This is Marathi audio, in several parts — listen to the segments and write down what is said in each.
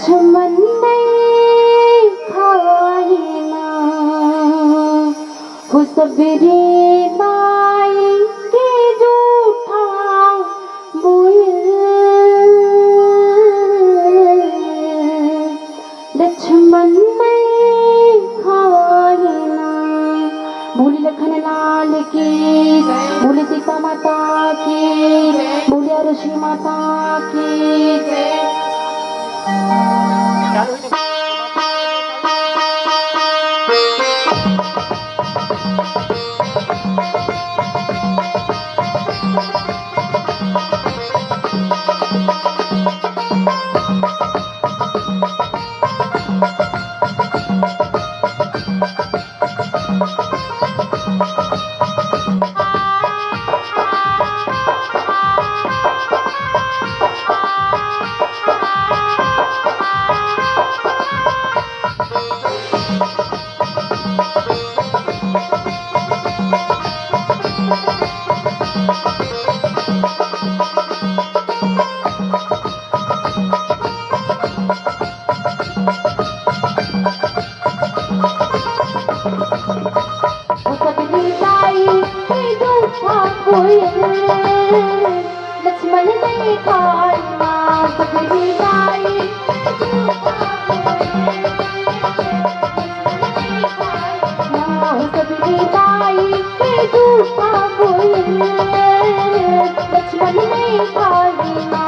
लक्ष्मण नहीं खाईना हो सबरी माई के जूठा बोल। लक्ष्मण नहीं खाईना बोली लखन लाल की, बोली सीता माता की, बोली ऋषि माता की जय। लक्ष्मण नहीं खाईना सबरी माई सबरी माई के जूठा बोल। लक्ष्मण नहीं खाईना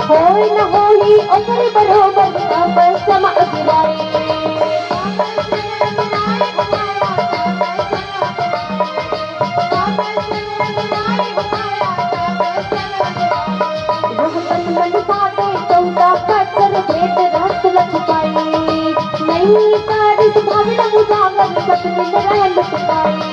होय न होई ओसरी बरोबर तब सम अगिराए। रोहतन मन साथे चौदा पत्थर भेद रस लचकाई। नहीं तारिस भावना मुजागर सब दिन रह लुटाई।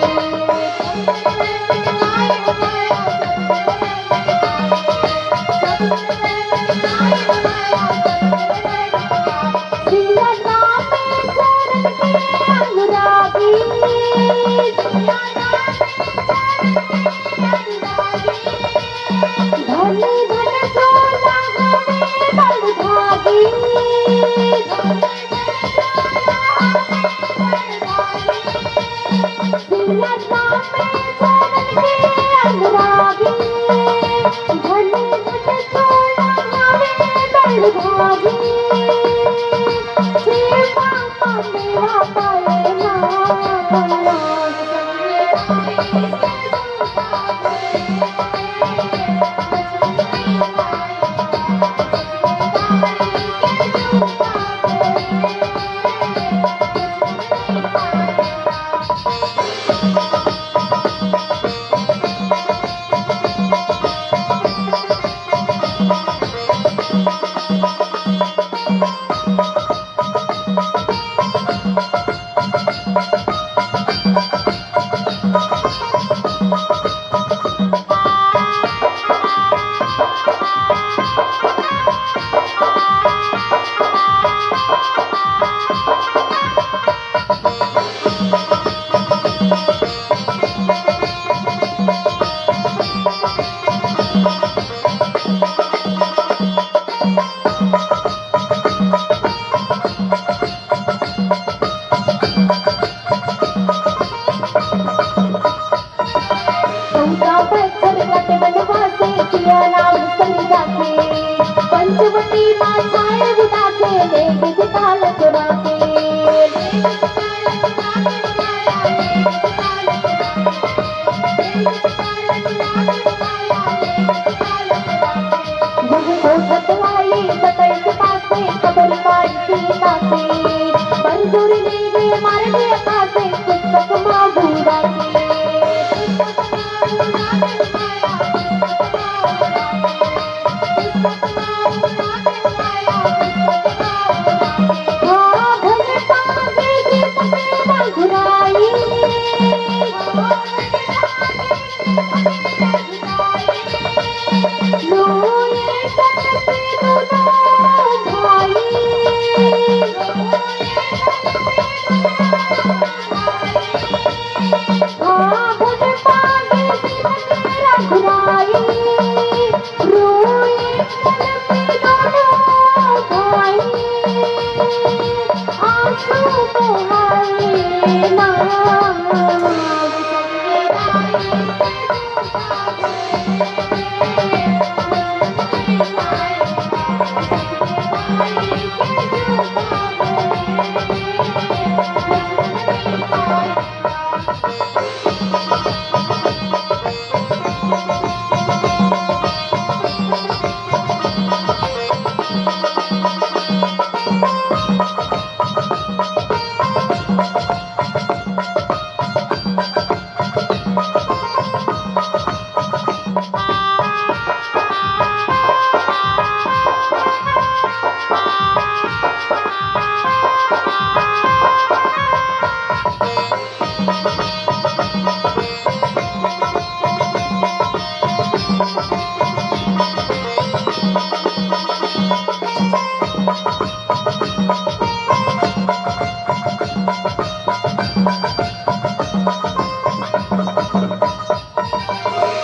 आंसू बहाए ना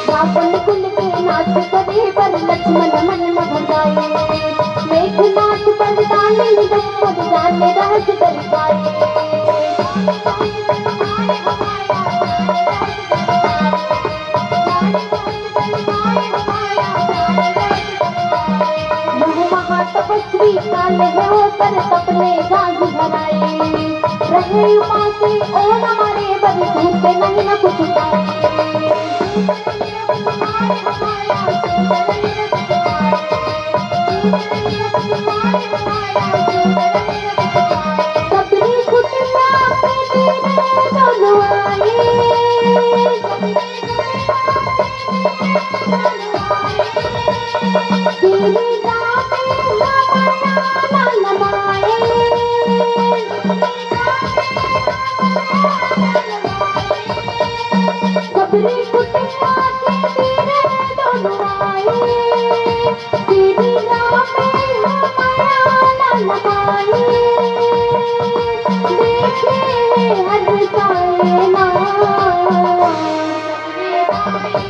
रावण कुल के नाच करे पर लक्ष्मण मन न भजाए मेघनाथ बरदाने निगम जाने रहस कर पाए यह महातपस्वी काल है होकर सपने गाज भराए रहे उमा से और हमारे बल टूटे नहीं न कुछ पाए सबरी कुटिया पे तेरे दोनों आए तेरी रात हमारा लाल माए सबरी कुटिया के तेरे दोनों आए तेरी रात हमारा लाल माए देखे हर साए ना सबरे